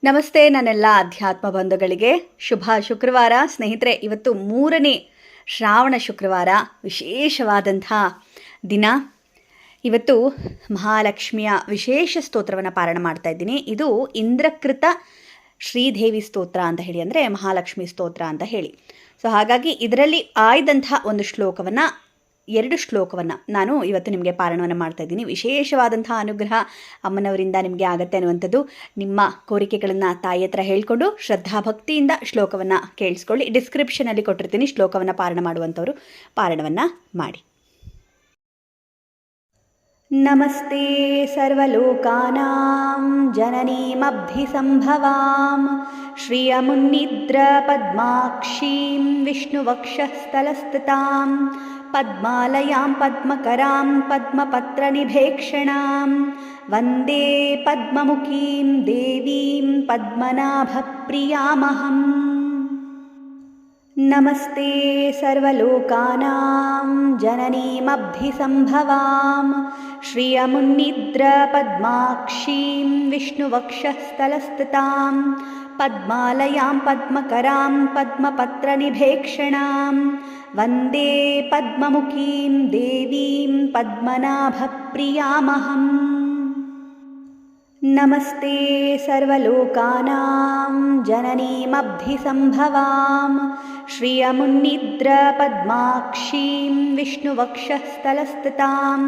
ನಮಸ್ತೆ ನನ್ನೆಲ್ಲ ಅಧ್ಯಾತ್ಮ ಬಂಧುಗಳಿಗೆ ಶುಭ ಶುಕ್ರವಾರ. ಸ್ನೇಹಿತರೆ, ಇವತ್ತು 3ನೇ ಶ್ರಾವಣ ಶುಕ್ರವಾರ, ವಿಶೇಷವಾದಂಥ ದಿನ. ಇವತ್ತು ಮಹಾಲಕ್ಷ್ಮಿಯ ವಿಶೇಷ ಸ್ತೋತ್ರವನ್ನು ಪಾರಾಯಣ ಮಾಡ್ತಾ ಇದ್ದೀನಿ. ಇದು ಇಂದ್ರಕೃತ ಶ್ರೀದೇವಿ ಸ್ತೋತ್ರ ಅಂತ ಹೇಳಿ, ಅಂದರೆ ಮಹಾಲಕ್ಷ್ಮಿ ಸ್ತೋತ್ರ ಅಂತ ಹೇಳಿ. ಸೊ ಹಾಗಾಗಿ ಇದರಲ್ಲಿ ಆಯ್ದಂಥ ಒಂದು ಶ್ಲೋಕವನ್ನು, 2 ಶ್ಲೋಕವನ್ನು ನಾನು ಇವತ್ತು ನಿಮಗೆ ಪಾರಾಯಣವನ್ನು ಮಾಡ್ತಾ ಇದ್ದೀನಿ. ವಿಶೇಷವಾದಂಥ ಅನುಗ್ರಹ ಅಮ್ಮನವರಿಂದ ನಿಮಗೆ ಆಗತ್ತೆ ಅನ್ನುವಂಥದ್ದು. ನಿಮ್ಮ ಕೋರಿಕೆಗಳನ್ನು ತಾಯಿ ಹತ್ರ ಹೇಳಿಕೊಂಡು ಶ್ರದ್ಧಾಭಕ್ತಿಯಿಂದ ಶ್ಲೋಕವನ್ನು ಕೇಳಿಸ್ಕೊಳ್ಳಿ. ಡಿಸ್ಕ್ರಿಪ್ಷನಲ್ಲಿ ಕೊಟ್ಟಿರ್ತೀನಿ, ಶ್ಲೋಕವನ್ನು ಪಾರಾಯಣ ಮಾಡುವಂಥವರು ಪಾರಾಯಣವನ್ನು ಮಾಡಿ. ನಮಸ್ತೆ ಸರ್ವಲೋಕಾನಾಂ ಜನನೀಮಭಿಸಂಭವಾಂ ಶ್ರಿಯಮುನ್ನಿದ್ರ ಪದ್ಮಾಕ್ಷೀಂ ವಿಷ್ಣುವಕ್ಷಸ್ಥಲಸ್ಥಿತಾಂ ಪದ್ಮಾಲಯಾಂ ಪದ್ಮಕರಾಂ ಪದ್ಮಪತ್ರನಿಭೇಕ್ಷಣಾಂ ವಂದೇ ಪದ್ಮಮುಖೀಂ ದೇವೀಂ ಪದ್ಮನಾಭಪ್ರಿಯಾಮಹಂ. ನಮಸ್ತೆ ಸರ್ವಲೋಕಾನಾಂ ಜನನೀಮಭಿಸಂಭವಾಂ ಶ್ರಿಯಮುನ್ನಿದ್ರ ಪದ್ಮಾಕ್ಷೀಂ ವಿಷ್ಣುವಕ್ಷಸ್ಥಲಸ್ಥಿತಾಂ ಪದ್ಮಾಲಯಾಂ ಪದ್ಮಕರಾಂ ಪದ್ಮಪತ್ರನಿಭೇಕ್ಷಣಾಂ ವಂದೇ ಪದ್ಮಮುಖೀಂ ದೇವೀಂ ಪದ್ಮನಾಭಪ್ರಿಯಾಮಹಂ. ನಮಸ್ತೆ ಸರ್ವಲೋಕಾನಾಂ ಜನನೀಮಭಿಸಂಭವಾಂ ಶ್ರಿಯಮುನ್ನಿದ್ರ ಪದ್ಮಾಕ್ಷೀಂ ವಿಷ್ಣುವಕ್ಷಸ್ಥಲಸ್ಥಿತಾಂ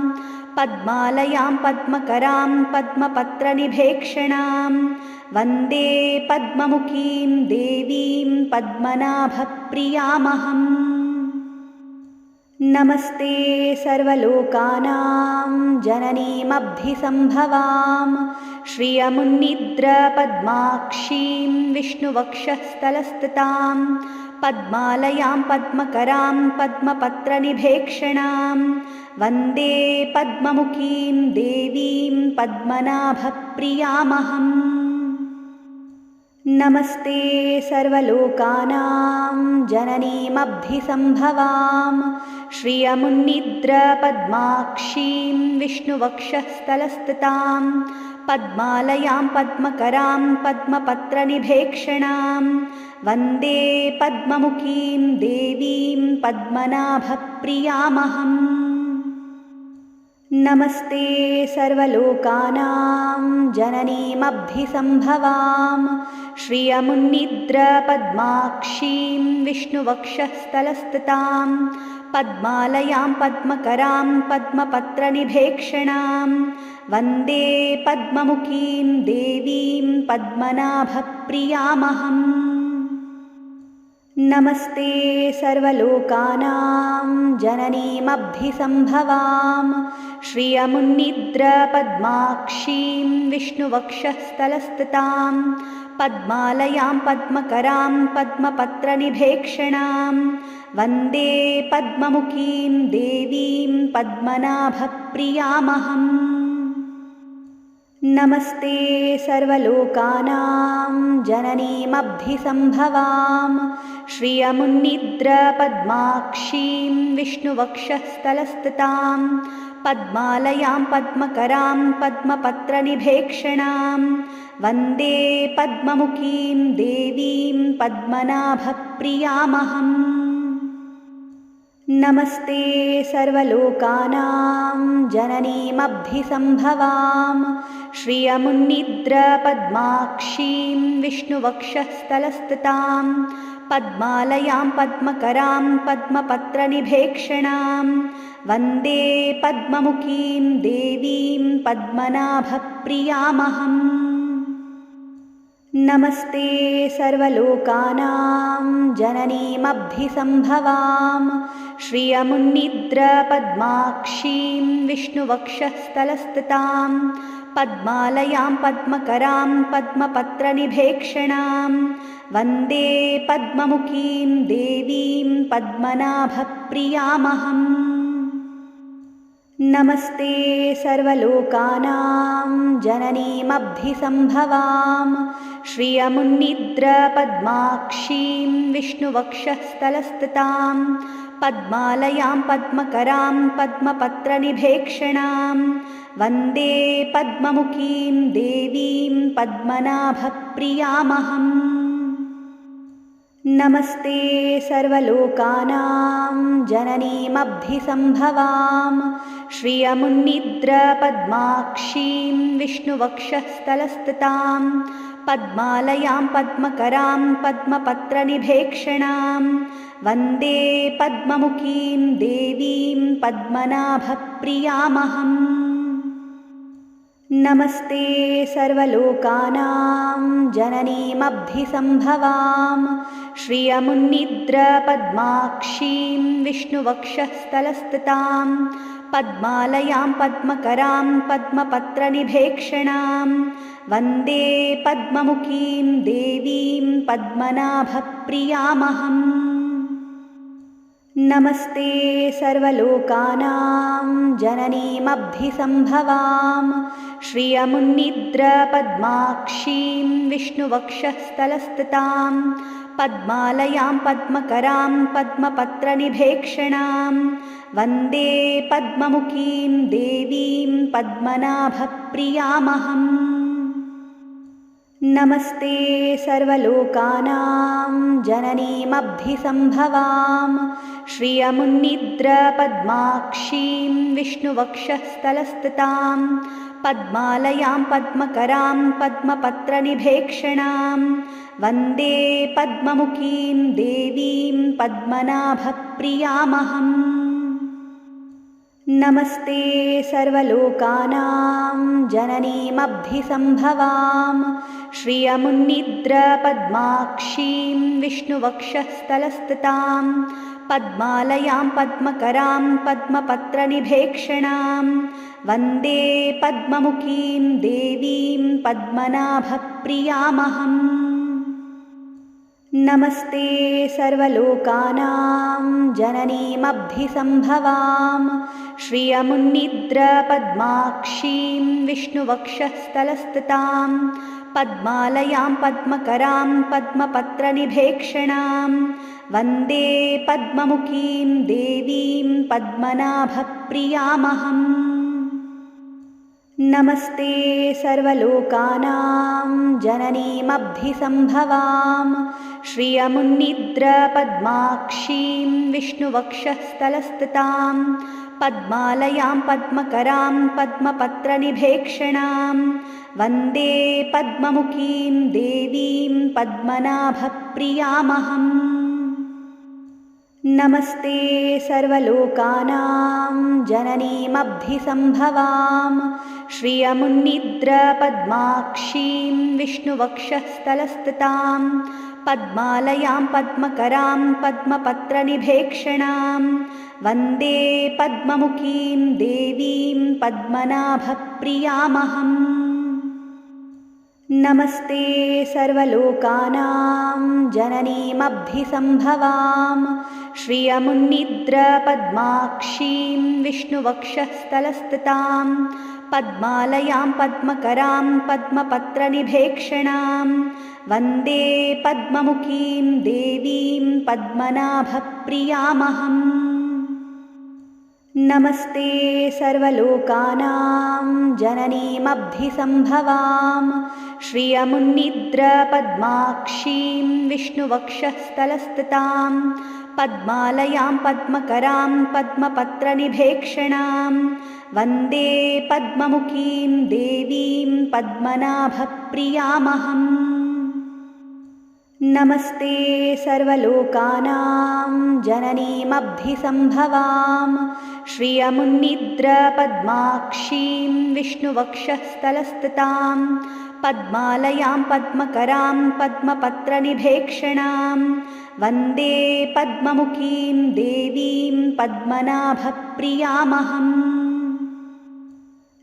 ಪದ್ಮಾಲಯಾಂ ಪದ್ಮಕರಾಂ ಪದ್ಮಪತ್ರನಿಭೇಕ್ಷಣಾಂ ವಂದೇ ಪದ್ಮಮುಖೀಂ ದೇವೀಂ ಪದ್ಮನಾಭಪ್ರಿಯಾಮಹಂ. ನಮಸ್ತೆ ಸರ್ವಲೋಕಾನಾಂ ಜನನೀಮಭಿಸಂಭವಾಂ ಶ್ರಿಯಮುನ್ನಿದ್ರ ಪದ್ಮಾಕ್ಷೀಂ ವಿಷ್ಣುವಕ್ಷಸ್ಥಲಸ್ಥಿತಾಂ ಪದ್ಮಾಲಯಾಂ ಪದ್ಮಕರಾಂ ಪದ್ಮಪತ್ರನಿಭೇಕ್ಷಣಾಂ ವಂದೇ ಪದ್ಮಮುಖೀಂ ದೇವೀಂ ಪದ್ಮನಾಭಪ್ರಿಯಾಮಹಂ. ನಮಸ್ತೆ ಸರ್ವಲೋಕಾನಾಂ ಜನನೀಮಭಿಸಂಭವಾಂ ಶ್ರಿಯಮುನ್ನಿದ್ರ ಪದ್ಮಾಕ್ಷೀಂ ವಿಷ್ಣುವಕ್ಷಸ್ಥಲಸ್ಥಿತಾಂ ಪದ್ಮಾಲಯಾಂ ಪದ್ಮಕರಾಂ ಪದ್ಮಪತ್ರನಿಭೇಕ್ಷಣಾಂ ವಂದೇ ಪದ್ಮಮುಖೀಂ ದೇವೀಂ ಪದ್ಮನಾಭಪ್ರಿಯಾಮಹಂ. ನಮಸ್ತೆ ಸರ್ವಲೋಕಾನಾಂ ಜನನೀಮಭಿಸಂಭವಾಂ ಶ್ರಿಯಮುನ್ನಿದ್ರ ಪದ್ಮಾಕ್ಷೀಂ ವಿಷ್ಣುವಕ್ಷಸ್ಥಲಸ್ಥಿತಾಂ ಪದ್ಮಾಲಯಾಂ ಪದ್ಮಕರಾಂ ಪದ್ಮಪತ್ರನಿಭೇಕ್ಷಣಾಂ ವಂದೇ ಪದ್ಮಮುಖೀಂ ದೇವೀಂ ಪದ್ಮನಾಭಪ್ರಿಯಾಮಹಂ. ನಮಸ್ತೆ ಸರ್ವಲೋಕಾನಾಂ ಜನನೀಮಭಿಸಂಭವಾಂ ಶ್ರಿಯಮುನ್ನಿದ್ರ ಪದ್ಮಾಕ್ಷೀಂ ವಿಷ್ಣುವಕ್ಷಸ್ಥಲಸ್ಥಿತಾಂ ಪದ್ಮಾಲಯಾಂ ಪದ್ಮಕರಾಂ ಪದ್ಮಪತ್ರನಿಭೇಕ್ಷಣಾಂ ವಂದೇ ಪದ್ಮಮುಖೀಂ ದೇವೀಂ ಪದ್ಮನಾಭಪ್ರಿಯಾಮಹಂ. ನಮಸ್ತೆ ಸರ್ವಲೋಕಾನಾಂ ಜನನೀಮಭಿಸಂಭವಾಂ ಶ್ರಿಯಮುನ್ನಿದ್ರ ಪದ್ಮಾಕ್ಷೀಂ ವಿಷ್ಣುವಕ್ಷಸ್ಥಲಸ್ಥಿತಾಂ ಪದ್ಮಾಲಯಾಂ ಪದ್ಮಕರಾಂ ಪದ್ಮಪತ್ರನಿಭೇಕ್ಷಣಾಂ ವಂದೇ ಪದ್ಮಮುಖೀಂ ದೇವೀಂ ಪದ್ಮನಾಭಪ್ರಿಯಾಮಹಂ. ನಮಸ್ತೆ ಸರ್ವಲೋಕಾನಾಂ ಜನನೀಮಭಿಸಂಭವಾಂ ಶ್ರಿಯಮುನ್ನಿದ್ರ ಪದ್ಮಾಕ್ಷೀಂ ವಿಷ್ಣುವಕ್ಷಸ್ಥಲಸ್ಥಿತಾಂ ಪದ್ಮಾಲಯಾಂ ಪದ್ಮಕರಾಂ ಪದ್ಮಪತ್ರನಿಭೇಕ್ಷಣಾಂ ವಂದೇ ಪದ್ಮಮುಖೀಂ ದೇವೀಂ ಪದ್ಮನಾಭಪ್ರಿಯಾಮಹಂ. ನಮಸ್ತೆ ಸರ್ವಲೋಕಾನಾಂ ಜನನೀಮಭಿಸಂಭವಾಂ ಶ್ರಿಯಮುನ್ನಿದ್ರ ಪದ್ಮಾಕ್ಷೀಂ ವಿಷ್ಣುವಕ್ಷಸ್ಥಲಸ್ಥಿತಾಂ ಪದ್ಮಾಲಯಾಂ ಪದ್ಮಕರಾಂ ಪದ್ಮಪತ್ರನಿಭೇಕ್ಷಣಾಂ ವಂದೇ ಪದ್ಮಮುಖೀಂ ದೇವೀಂ ಪದ್ಮನಾಭಪ್ರಿಯಾಮಹಂ. ನಮಸ್ತೆ ಸರ್ವಲೋಕಾನಾಂ ಜನನೀಮಭಿಸಂಭವಾಂ ಶ್ರಿಯಮುನ್ನಿದ್ರ ಪದ್ಮಾಕ್ಷೀಂ ವಿಷ್ಣುವಕ್ಷಸ್ಥಲಸ್ಥಿತಾಂ ಪದ್ಮಾಲಯಾಂ ಪದ್ಮಕರಾಂ ಪದ್ಮಪತ್ರನಿಭೇಕ್ಷಣಾಂ वन्दे पद्ममुखीं देवीं पद्मनाभप्रियामहम्। नमस्ते सर्वलोकानां जननीमभिसम्भवां श्रियमुन्निद्रपद्माक्षीं विष्णुवक्षस्थलस्थितां पद्मालयां पद्मकरां पद्मपत्रनिभेक्षणां वन्दे पद्ममुखीं देवीं पद्मनाभप्रियामहम्। नमस्ते सर्वलोकानां जननीमभिसम्भवां श्रियमुन्निद्रपद्माक्षीं विष्णुवक्षस्थलस्थितां पद्मालयां पद्मकरां पद्मपत्रनिभेक्षणां वन्दे पद्ममुखीं देवीं पद्मनाभप्रियामहम्। नमस्ते सर्वलोकानां जननीमभिसम्भवां श्रियमुन्निद्रपद्माक्षीं विष्णुवक्षस्थलस्थितां पद्मालयां पद्मकरां पद्मपत्रनिभेक्षणां वन्दे पद्ममुखीं देवीं पद्मनाभप्रियामहम्। नमस्ते सर्वलोकानां जननीमभिसम्भवां श्रियमुन्निद्रपद्माक्षीं विष्णुवक्षस्थलस्थितां पद्मालयां पद्मकरां पद्मपत्रनिभेक्षणां वन्दे पद्ममुखीं देवीं पद्मनाभप्रियामहम्। नमस्ते सर्वलोकानां जननीमभिसम्भवां श्रियमुन्निद्रपद्माक्षीं विष्णुवक्षस्थलस्थितां पद्मालयां पद्मकरां पद्मपत्रनिभेक्षणां वन्दे पद्ममुखीं देवीं पद्मनाभप्रियामहम्। नमस्ते सर्वलोकानां जननीमभिसम्भवां श्रियमुन्निद्रपद्माक्षीं विष्णुवक्षस्थलस्थितां पद्मालयां पद्मकरां पद्मपत्रनिभेक्षणां वन्दे पद्ममुखीं देवीं पद्मनाभप्रियामहम्। नमस्ते सर्वलोकानां जननीमभिसम्भवां श्रियमुन्निद्रपद्माक्षीं विष्णुवक्षस्थलस्थितां पद्मालयां पद्मकरां पद्मपत्रनिभेक्षणां वन्दे पद्ममुखीं देवीं पद्मनाभप्रियामहम्। नमस्ते सर्वलोकानां जननीमभिसम्भवां श्रियमुन्निद्रपद्माक्षीं विष्णुवक्षस्थलस्थितां पद्मालयां पद्मकरां पद्मपत्रनिभेक्षणां वन्दे पद्ममुखीं देवीं पद्मनाभप्रियामहम्। नमस्ते सर्वलोकानां जननीमभिसम्भवां श्रियमुन्निद्रपद्माक्षीं विष्णुवक्षस्थलस्थितां पद्मालयां पद्मकरां पद्मपत्रनिभेक्षणां वन्दे पद्ममुखीं देवीं पद्मनाभप्रियामहम्। नमस्ते सर्वलोकानां जननीमभिसम्भवां श्रियमुन्निद्रपद्माक्षीं विष्णुवक्षस्थलस्थितां पद्मालयां पद्मकरां पद्मपत्रनिभेक्षणां वन्दे पद्ममुखीं देवीं पद्मनाभप्रियामहम्। नमस्ते सर्वलोकानां जननीमभिसम्भवां श्रियमुन्निद्रपद्माक्षीं विष्णुवक्षस्थलस्थितां पद्मालयां पद्मकरां पद्मपत्रनिभेक्षणां वन्दे पद्ममुखीं देवीं पद्मनाभप्रियामहम्।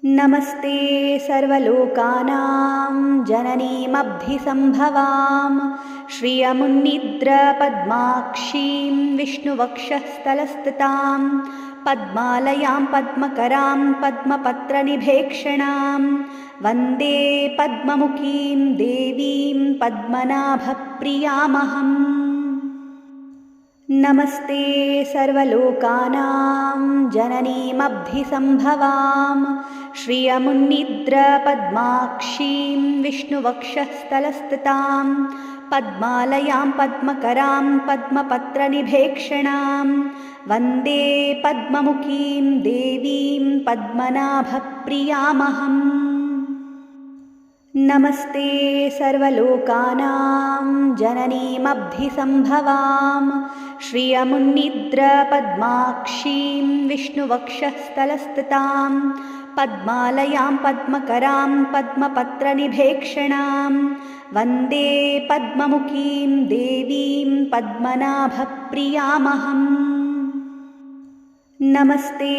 नमस्ते सर्वलोकानां जननीमभिसम्भवां श्रियमुन्निद्रपद्माक्षीं विष्णुवक्षस्थलस्थितां पद्मालयां पद्मकरां पद्मपत्रनिभेक्षणां वन्दे पद्ममुखीं देवीं पद्मनाभप्रियामहम्। नमस्ते सर्वलोकानां जननीमभ्यसम्भवां श्रियमुन्निद्रपद्माक्षीं विष्णुवक्षस्थलस्थितां पद्मालयां पद्मकरां पद्मपत्रनिभेक्षणां वन्दे पद्ममुखीं देवीं पद्मनाभप्रियामहम्। नमस्ते सर्वलोकानां जननीमभ्यसम्भवां श्रियमुन्निद्रपद्माक्षीं विष्णुवक्षस्थलस्थितां पद्मालयां पद्मकरां पद्मपत्रनिभेक्षणां वन्दे पद्ममुखीं देवीं पद्मनाभप्रियामहम्। नमस्ते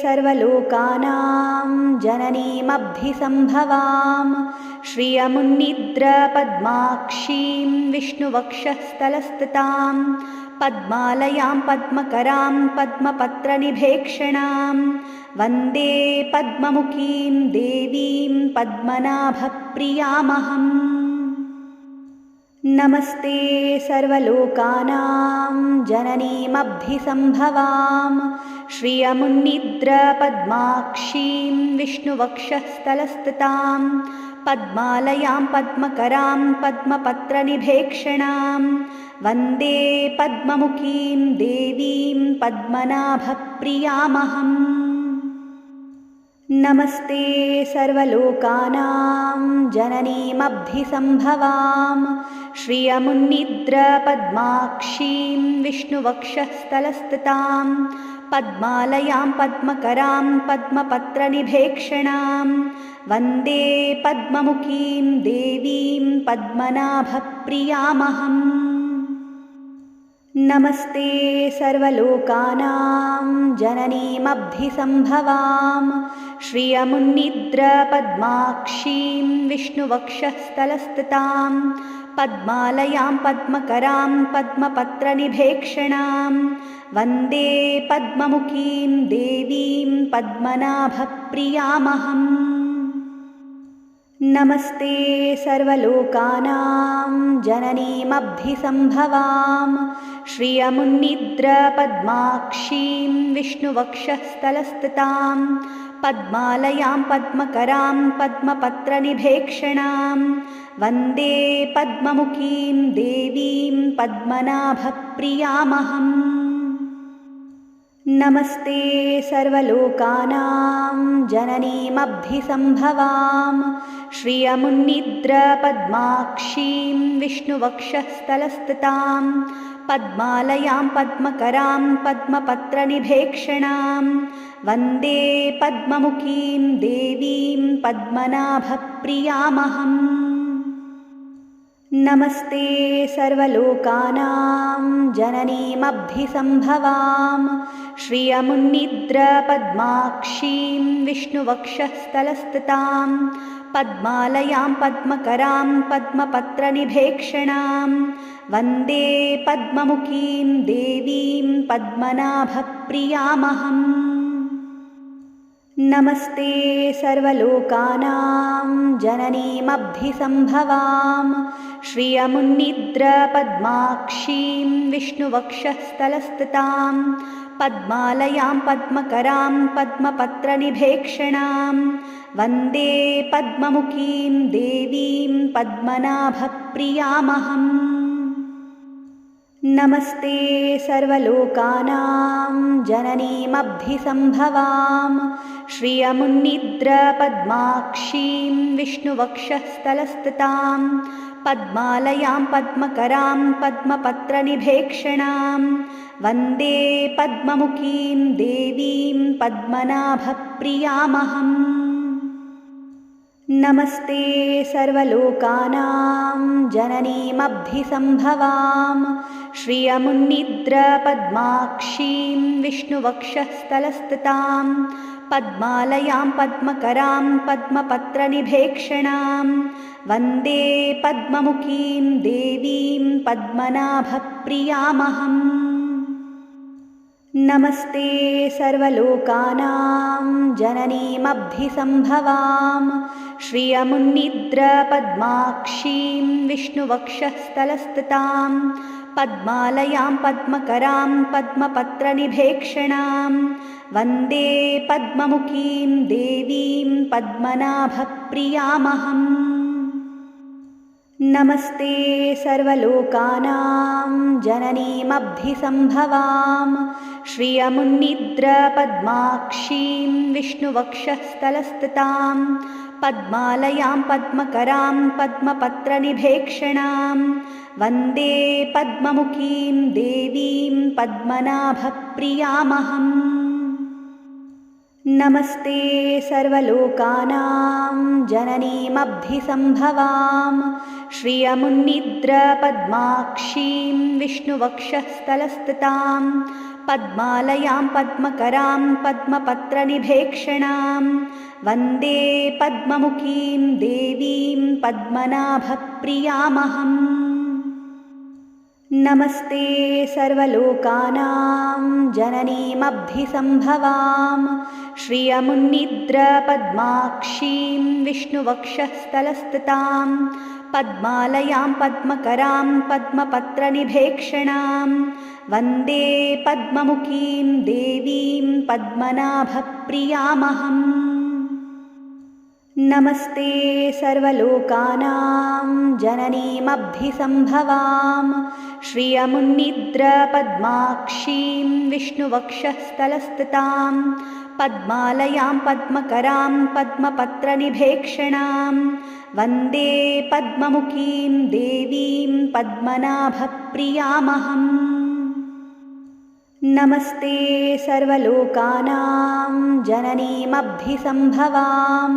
सर्वलोकानां जननीमभ्यसम्भवां श्रियमुन्निद्रपद्माक्षीं विष्णुवक्षस्थलस्थितां पद्मालयां पद्मकरां पद्मपत्रनिभेक्षणां वन्दे पद्ममुखीं देवीं पद्मनाभप्रियामहम्। नमस्ते सर्वलोकानां जननीमभ्यसम्भवां श्रियमुन्निद्रपद्माक्षीं विष्णुवक्षस्थलस्थितां पद्मालयां पद्मकरां पद्मपत्रनिभेक्षणां वन्दे पद्ममुखीं देवीं पद्मनाभप्रियामहम्। नमस्ते सर्वलोकानां जननीमभ्यसम्भवां श्रियमुन्निद्रपद्माक्षीं विष्णुवक्षस्थलस्थितां पद्मालयां पद्मकरां पद्मपत्रनिभेक्षणां वन्दे पद्ममुखीं देवीं पद्मनाभप्रियामहम्। नमस्ते सर्वलोकानां जननीमभ्यसम्भवां श्रियमुन्निद्रपद्माक्षीं विष्णुवक्षस्थलस्थितां पद्मालयां पद्मकरां पद्मपत्रनिभेक्षणां वन्दे पद्ममुखीं देवीं पद्मनाभप्रियामहम्। नमस्ते सर्वलोकानां जननीमभ्यसम्भवां श्रियमुन्निद्रपद्माक्षीं विष्णुवक्षस्थलस्थितां पद्मालयां पद्मकरां पद्मपत्रनिभेक्षणां वन्दे पद्ममुखीं देवीं पद्मनाभप्रियामहम्। नमस्ते सर्वलोकानां जननीमभ्यसम्भवां श्रियमुन्निद्रपद्माक्षीं विष्णुवक्षस्थलस्थितां पद्मालयां पद्मकरां पद्मपत्रनिभेक्षणां वन्दे पद्ममुखीं देवीं पद्मनाभप्रियामहम्। नमस्ते सर्वलोकानां जननीमभ्यसम्भवां श्रियमुन्निद्रपद्माक्षीं विष्णुवक्षस्थलस्थितां पद्मालयां पद्मकरां पद्मपत्रनिभेक्षणां वन्दे पद्ममुखीं देवीं पद्मनाभप्रियामहम्। नमस्ते सर्वलोकानां जननीमभ्यसम्भवां श्रियमुन्निद्रपद्माक्षीं विष्णुवक्षस्थलस्थितां पद्मालयां पद्मकरां पद्मपत्रनिभेक्षणां वन्दे पद्ममुखीं देवीं पद्मनाभप्रियामहम्। नमस्ते सर्वलोकानां जननीमभ्यसम्भवां श्रियमुन्निद्रपद्माक्षीं विष्णुवक्षस्थलस्थितां पद्मालयां पद्मकरां पद्मपत्रनिभेक्षणां वन्दे पद्ममुखीं देवीं पद्मनाभप्रियामहम्। नमस्ते सर्वलोकानां जननीमभ्यसम्भवां श्रियमुन्निद्रपद्माक्षीं विष्णुवक्षस्थलस्थितां पद्मालयां पद्मकरां पद्मपत्रनिभेक्षणां वन्दे पद्ममुखीं देवीं पद्मनाभप्रियामहम्। नमस्ते सर्वलोकानां जननीमभ्यसम्भवां श्रियमुन्निद्रपद्माक्षीं विष्णुवक्षस्थलस्थितां पद्मालयां पद्मकरां पद्मपत्रनिभेक्षणां वन्दे पद्ममुखीं देवीं पद्मनाभप्रियामहम्। नमस्ते सर्वलोकानां जननीमभिसम्भवां श्रियमुन्निद्रपद्माक्षीं विष्णुवक्षस्थलस्थितां पद्मालयां पद्मकरां पद्मपत्रनिभेक्षणां वन्दे पद्ममुखीं देवीं पद्मनाभप्रियामहम्। नमस्ते सर्वलोकानां जननीमभिसम्भवां श्रियमुन्निद्रपद्माक्षीं विष्णुवक्षस्थलस्थितां पद्मालयां पद्मकरां पद्मपत्रनिभेक्षणां वन्दे पद्ममुखीं देवीं पद्मनाभप्रियामहम्। नमस्ते सर्वलोकानां जननीमभिसम्भवां श्रियमुन्निद्रपद्माक्षीं विष्णुवक्षस्थलस्थितां पद्मालयां पद्मकरां पद्मपत्रनिभेक्षणां वन्दे पद्ममुखीं देवीं पद्मनाभप्रियामहम्। नमस्ते सर्वलोकानां जननीमभिसम्भवां श्रियमुन्निद्रपद्माक्षीं विष्णुवक्षस्थलस्थितां पद्मालयां पद्मकरां पद्मपत्रनिभेक्षणां वन्दे पद्ममुखीं देवीं पद्मनाभप्रियामहम्। नमस्ते सर्वलोकानां जननीमभिसम्भवां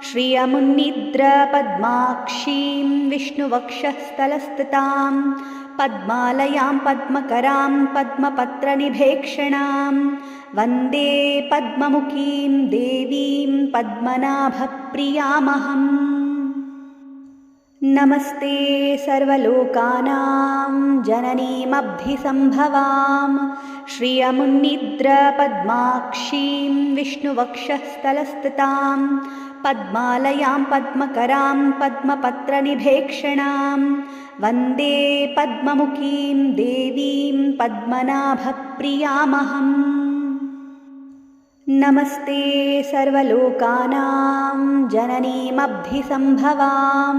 श्रियमुन्निद्रपद्माक्षीं विष्णुवक्षस्थलस्थितां पद्मालयां पद्मकरां पद्मपत्रनिभेक्षणां वन्दे पद्ममुखीं देवीं पद्मनाभप्रियामहम्। नमस्ते सर्वलोकानां जननीमभिसम्भवां श्रियमुन्निद्रपद्माक्षीं विष्णुवक्षस्थलस्थितां पद्मालयां पद्मकरां पद्मपत्रनिभेक्षणां वन्दे पद्ममुखीं देवीं पद्मनाभप्रियामहम्। नमस्ते सर्वलोकानां जननीमभिसम्भवां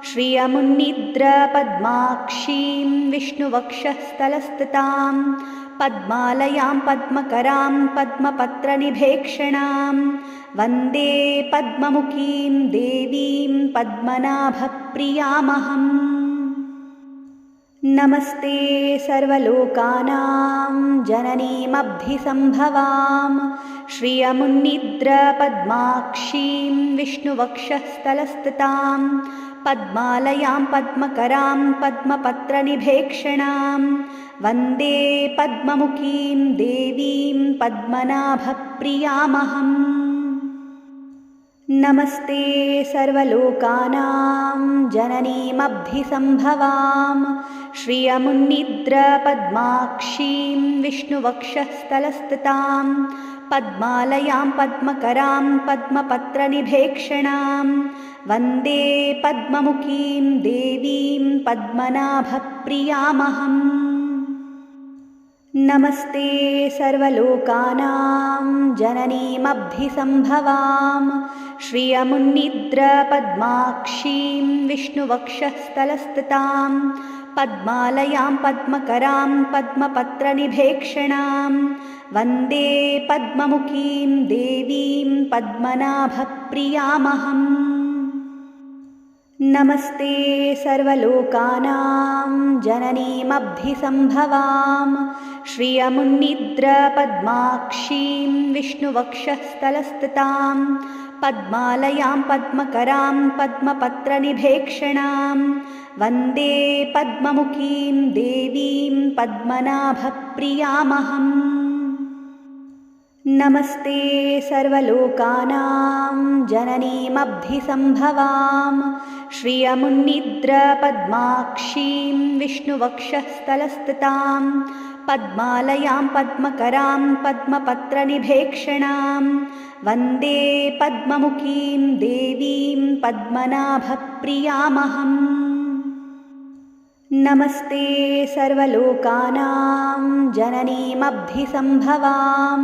श्रियमुन्निद्रपद्माक्षीं विष्णुवक्षस्थलस्थितां पद्मालयां पद्मकरां पद्मपत्रनिभेक्षणां वन्दे पद्ममुखीं देवीं पद्मनाभप्रियामहम्। नमस्ते सर्वलोकानां जननीमभिसम्भवां श्रियमुन्निद्रपद्माक्षीं विष्णुवक्षस्थलस्थितां पद्मालयां पद्मकरां पद्मपत्रनिभेक्षणां वन्दे पद्ममुखीं देवीं पद्मनाभप्रियामहम्। नमस्ते सर्वलोकानां जननीमभिसम्भवां श्रियमुन्निद्रपद्माक्षीं विष्णुवक्षस्थलस्थितां पद्मालयां पद्मकरां पद्मपत्रनिभेक्षणां वन्दे पद्ममुखीं देवीं पद्मनाभप्रियामहम्। नमस्ते सर्वलोकानां जननीमभिसम्भवां श्रियमुन्निद्रपद्माक्षीं विष्णुवक्षस्थलस्थितां पद्मालयां पद्मकरां पद्मपत्रनिभेक्षणां वन्दे पद्ममुखीं देवीं पद्मनाभप्रियामहम्। नमस्ते सर्वलोकानां जननीमभिसम्भवां श्रियमुन्निद्रपद्माक्षीं विष्णुवक्षस्थलस्थितां पद्मालयां पद्मकरां पद्मपत्रनिभेक्षणां वन्दे पद्ममुखीं देवीं पद्मनाभप्रियामहम्। नमस्ते सर्वलोकानां जननीमभिसम्भवां श्रियमुन्निद्रपद्माक्षीं विष्णुवक्षस्थलस्थितां पद्मालयां पद्मकरां पद्मपत्रनिभेक्षणां वन्दे पद्ममुखीं देवीं पद्मनाभप्रियामहम्। नमस्ते सर्वलोकानां जननीमभिसम्भवां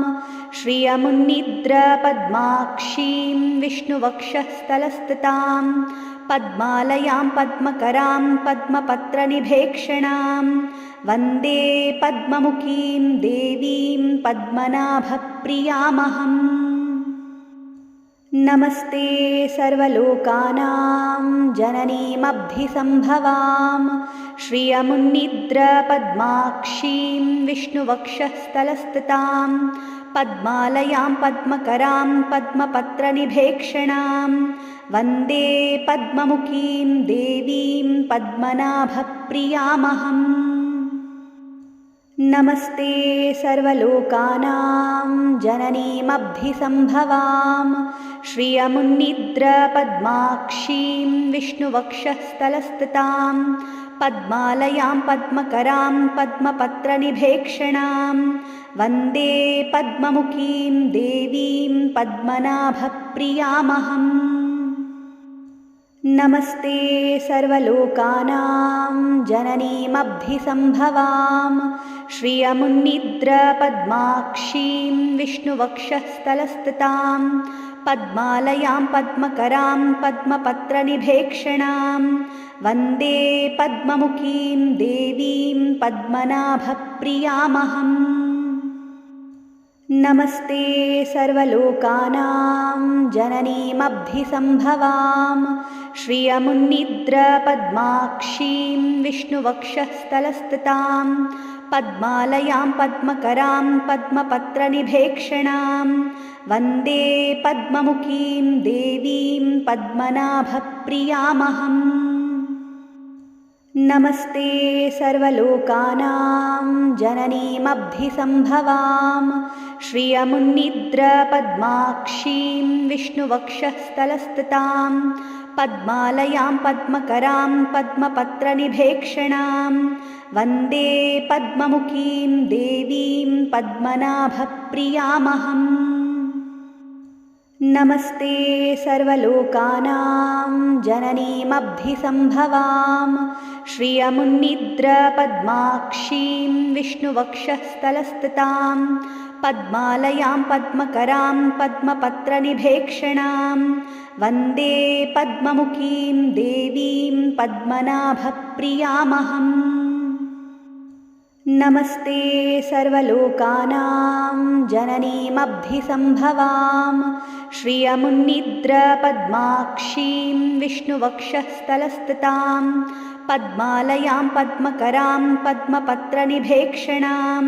श्रियमुन्निद्रपद्माक्षीं विष्णुवक्षस्थलस्थितां पद्मालयां पद्मकरां पद्मपत्रनिभेक्षणां वन्दे पद्ममुखीं देवीं पद्मनाभप्रियामहम्। नमस्ते सर्वलोकानां जननीमभिसम्भवां श्रियमुन्निद्रपद्माक्षीं विष्णुवक्षस्थलस्थितां पद्मालयां पद्मकरां पद्मपत्रनिभेक्षणां वन्दे पद्ममुखीं देवीं पद्मनाभप्रियामहम्। नमस्ते सर्वलोकानां जननीमभिसम्भवां श्रियमुन्निद्रपद्माक्षीं विष्णुवक्षस्थलस्थितां पद्मालयां पद्मकरां पद्मपत्रनिभेक्षणां वन्दे पद्ममुखीं देवीं पद्मनाभप्रियामहम्। नमस्ते सर्वलोकानां जननीमभिसम्भवां श्रियमुन्निद्रपद्माक्षीं विष्णुवक्षस्थलस्थितां पद्मालयां पद्मकरां पद्मपत्रनिभेक्षणां वन्दे पद्ममुखीं देवीं पद्मनाभप्रियामहम्। नमस्ते सर्वलोकानां जननीमभिसम्भवां श्रियमुन्निद्रपद्माक्षीं विष्णुवक्षस्थलस्थितां पद्मालयां पद्मकरां पद्मपत्रनिभेक्षणां वन्दे पद्ममुखीं देवीं पद्मनाभप्रियामहम्। नमस्ते सर्वलोकानां जननीमभिसम्भवां श्रियमुन्निद्रपद्माक्षीं विष्णुवक्षस्थलस्थितां पद्मालयां पद्मकरां पद्मपत्रनिभेक्षणां वन्दे पद्ममुखीं देवीं पद्मनाभप्रियामहम्। नमस्ते सर्वलोकानां जननीमभिसम्भवां श्रियमुन्निद्रपद्माक्षीं विष्णुवक्षस्थलस्थितां पद्मालयां पद्मकरां पद्मपत्रनिभेक्षणां वन्दे पद्ममुखीं देवीं पद्मनाभप्रियामहम्। नमस्ते सर्वलोकानां जननीमभिसम्भवां श्रियमुन्निद्रपद्माक्षीं विष्णुवक्षस्थलस्थितां पद्मालयां पद्मकरां पद्मपत्रनिभेक्षणां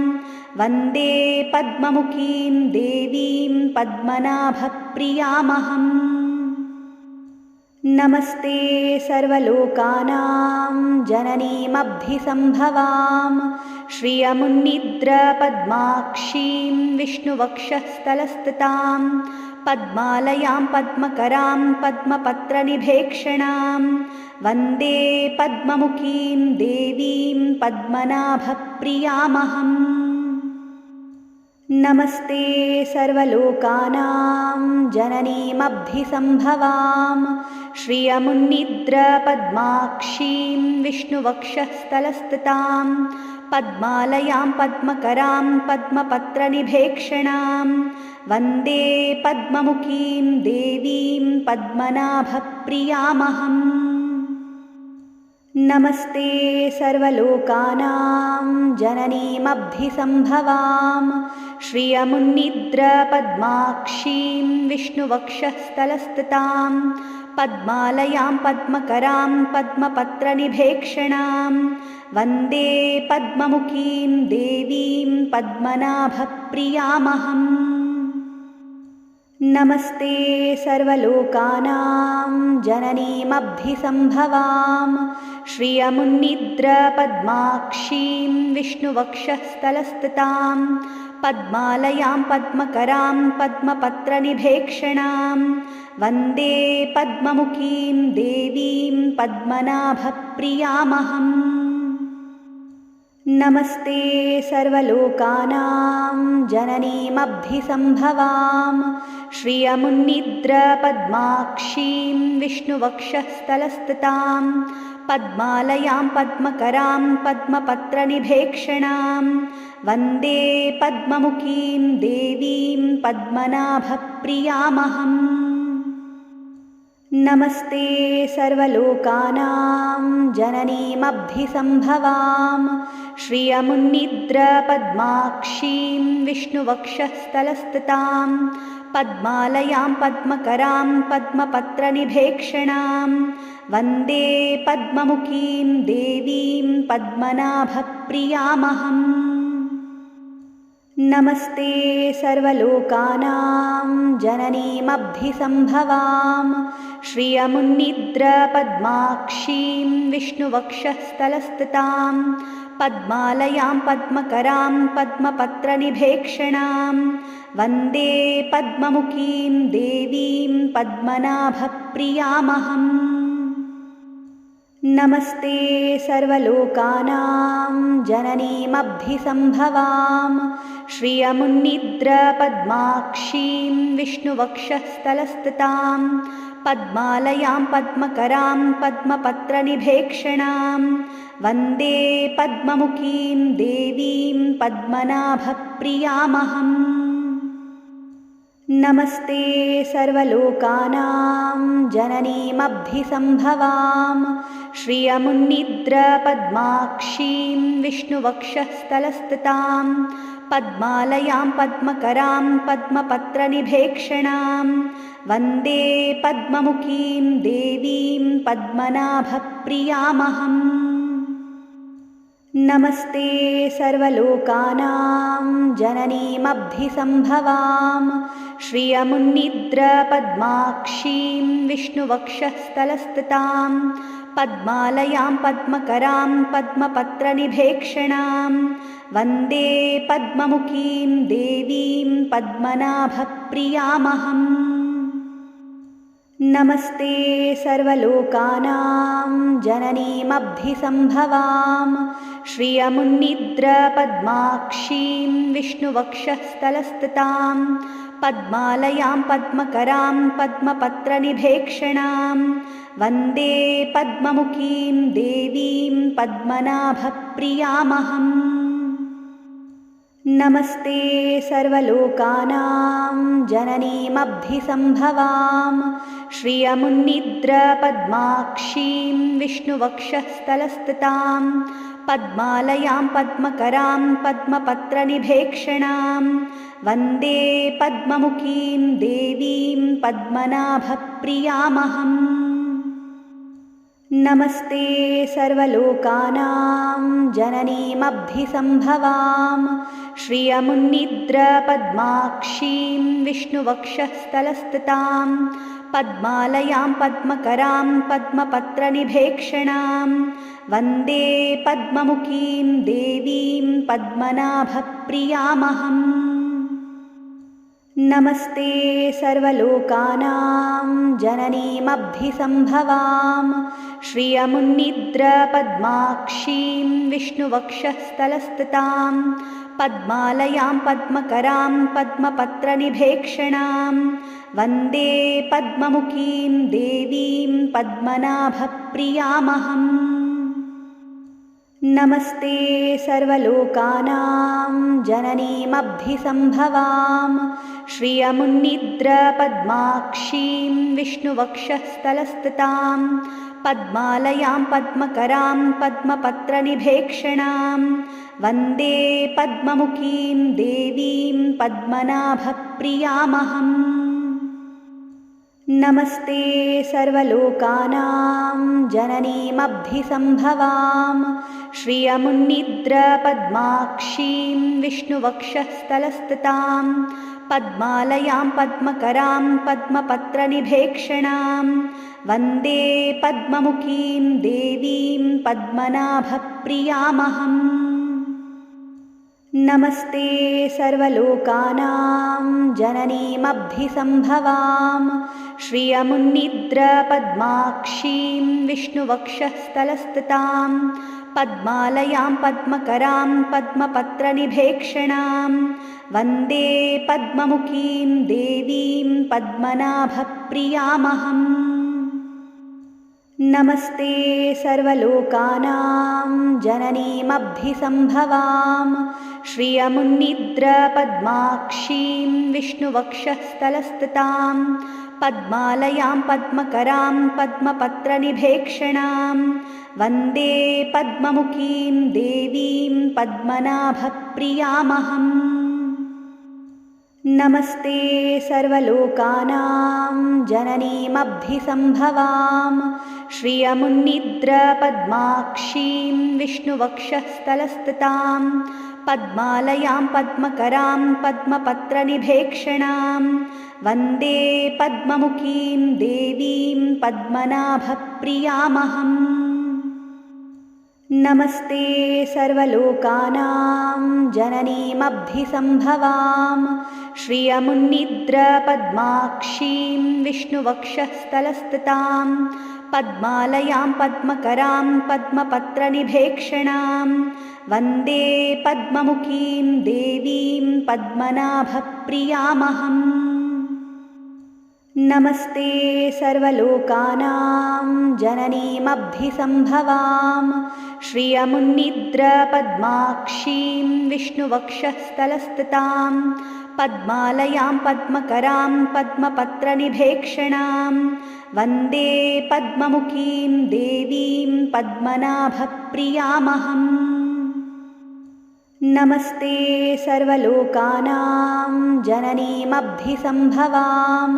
वन्दे पद्ममुखीं देवीं पद्मनाभप्रियामहम्। नमस्ते सर्वलोकानां जननीमभिसम्भवां श्रियमुन्निद्रपद्माक्षीं विष्णुवक्षस्थलस्थितां पद्मालयां पद्मकरां पद्मपत्रनिभेक्षणां वन्दे पद्ममुखीं देवीं पद्मनाभप्रियामहम्। नमस्ते सर्वलोकानां जननीमभिसम्भवां श्रियमुन्निद्रपद्माक्षीं विष्णुवक्षस्थलस्थितां पद्मालयां पद्मकरां पद्मपत्रनिभेक्षणां वन्दे पद्ममुखीं देवीं पद्मनाभप्रियामहम्। नमस्ते सर्वलोकानां जननीमभिसम्भवां श्रियमुन्निद्रपद्माक्षीं विष्णुवक्षस्थलस्थितां पद्मालयां पद्मकरां पद्मपत्रनिभेक्षणां वन्दे पद्ममुखीं देवीं पद्मनाभप्रियामहम्। नमस्ते सर्वलोकानां जननीमभिसम्भवां श्रियमुन्निद्रपद्माक्षीं विष्णुवक्षस्थलस्थितां पद्मालयां पद्मकरां पद्मपत्रनिभेक्षणां वन्दे पद्ममुखीं देवीं पद्मनाभप्रियामहम्। नमस्ते सर्वलोकानां जननीमभिसम्भवां श्रियमुन्निद्रपद्माक्षीं विष्णुवक्षस्थलस्थितां पद्मालयां पद्मकरां पद्मपत्रनिभेक्षणां वन्दे पद्ममुखीं देवीं पद्मनाभप्रियामहम्। नमस्ते सर्वलोकानां जननीमभिसम्भवां श्रियमुन्निद्रपद्माक्षीं विष्णुवक्षस्थलस्थितां पद्मालयां पद्मकरां पद्मपत्रनिभेक्षणां वन्दे पद्ममुखीं देवीं पद्मनाभप्रियामहम्। नमस्ते सर्वलोकानां जननीमभिसम्भवां श्रियमुन्निद्रपद्माक्षीं विष्णुवक्षस्थलस्थितां पद्मालयां पद्मकरां पद्मपत्रनिभेक्षणां वन्दे पद्ममुखीं देवीं पद्मनाभप्रियामहम्। नमस्ते सर्वलोकानां जननीमभिसम्भवां श्रियमुन्निद्रपद्माक्षीं विष्णुवक्षस्थलस्थितां पद्मालयां पद्मकरां पद्मपत्रनिभेक्षणां वन्दे पद्ममुखीं देवीं पद्मनाभप्रियामहम्। नमस्ते सर्वलोकानां जननीमभिसम्भवां श्रियमुन्निद्रपद्माक्षीं विष्णुवक्षस्थलस्थितां पद्मालयां पद्मकरां पद्मपत्रनिभेक्षणां वन्दे पद्ममुखीं देवीं पद्मनाभप्रियामहम्। नमस्ते सर्वलोकानां जननीमभिसम्भवां श्रियमुन्निद्रपद्माक्षीं विष्णुवक्षस्थलस्थितां पद्मालयां पद्मकरां पद्मपत्रनिभेक्षणां वन्दे पद्ममुखीं देवीं पद्मनाभप्रियामहम्। नमस्ते सर्वलोकानां जननीमभिसम्भवां श्रियमुन्निद्रपद्माक्षीं विष्णुवक्षस्थलस्थितां पद्मालयां पद्मकरां पद्मपत्रनिभेक्षणां वन्दे पद्ममुखीं देवीं पद्मनाभप्रियामहम्। नमस्ते सर्वलोकानां जननीमभिसम्भवां श्रियमुन्निद्रपद्माक्षीं विष्णुवक्षस्थलस्थितां पद्मालयां पद्मकरां पद्मपत्रनिभेक्षणां वन्दे पद्ममुखीं देवीं पद्मनाभप्रियामहम्। नमस्ते सर्वलोकानां जननीमभिसम्भवां श्रियमुन्निद्रपद्माक्षीं विष्णुवक्षस्थलस्थितां पद्मालयां पद्मकरां पद्मपत्रनिभेक्षणां वन्दे पद्ममुखीं देवीं पद्मनाभप्रियामहम्। नमस्ते सर्वलोकानां जननीमभिसम्भवां श्रियमुन्निद्रपद्माक्षीं विष्णुवक्षस्थलस्थितां पद्मालयां पद्मकरां पद्मपत्रनिभेक्षणां वन्दे पद्ममुखीं देवीं पद्मनाभप्रियामहम्। नमस्ते सर्वलोकानां जननीमभिसम्भवां श्रियमुन्निद्रपद्माक्षीं विष्णुवक्षस्थलस्थितां पद्मालयां पद्मकरां पद्मपत्रनिभेक्षणां वन्दे पद्ममुखीं देवीं पद्मनाभप्रियामहम्। नमस्ते सर्वलोकानां जननीमभिसम्भवां श्रियमुन्निद्रपद्माक्षीं विष्णुवक्षस्थलस्थितां पद्मालयां पद्मकरां पद्मपत्रनिभेक्षणां वन्दे पद्ममुखीं देवीं पद्मनाभप्रियामहम्। नमस्ते सर्वलोकानां जननीमभिसम्भवां श्रियमुन्निद्रपद्माक्षीं विष्णुवक्षस्थलस्थितां पद्मालयां पद्मकरां पद्मपत्रनिभेक्षणां वन्दे पद्ममुखीं देवीं पद्मनाभप्रियामहम्। नमस्ते सर्वलोकानां जननीमभिसम्भवां श्रियमुन्निद्रपद्माक्षीं विष्णुवक्षस्थलस्थितां पद्मालयां पद्मकरां पद्मपत्रनिभेक्षणां वन्दे पद्ममुखीं देवीं पद्मनाभप्रियामहम्। नमस्ते सर्वलोकानां जननीमभिसम्भवां श्रियमुन्निद्रपद्माक्षीं विष्णुवक्षस्थलस्थितां पद्मालयां पद्मकरां पद्मपत्रनिभेक्षणां वन्दे पद्ममुखीं देवीं पद्मनाभप्रियामहम्। नमस्ते सर्वलोकानां जननीमभिसम्भवां श्रियमुन्निद्रपद्माक्षीं विष्णुवक्षस्थलस्थितां पद्मालयां पद्मकरां पद्मपत्रनिभेक्षणां वन्दे पद्ममुखीं देवीं पद्मनाभप्रियामहम्। नमस्ते सर्वलोकानां जननीमभिसम्भवां श्रियमुन्निद्रपद्माक्षीं विष्णुवक्षस्थलस्थितां पद्मालयां पद्मकरां पद्मपत्रनिभेक्षणां वन्दे पद्ममुखीं देवीं पद्मनाभप्रियामहम्। नमस्ते सर्वलोकानां जननीमभिसम्भवां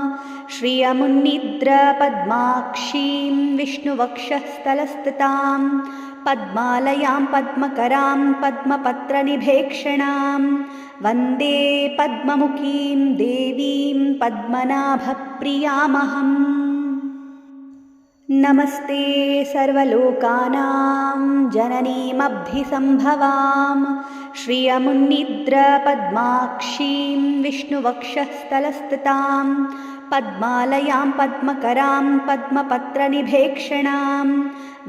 श्रियमुन्निद्रपद्माक्षीं विष्णुवक्षस्थलस्थितां पद्मालयां पद्मकरां पद्मपत्रनिभेक्षणां वन्दे पद्ममुखीं देवीं पद्मनाभप्रियामहम्। नमस्ते सर्वलोकानां जननीमभिसम्भवां श्रियमुन्निद्रपद्माक्षीं विष्णुवक्षस्थलस्थितां पद्मालयां पद्मकरां पद्मपत्रनिभेक्षणां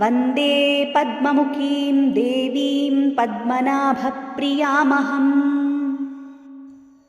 वन्दे पद्ममुखीं देवीं पद्मनाभप्रियामहम्।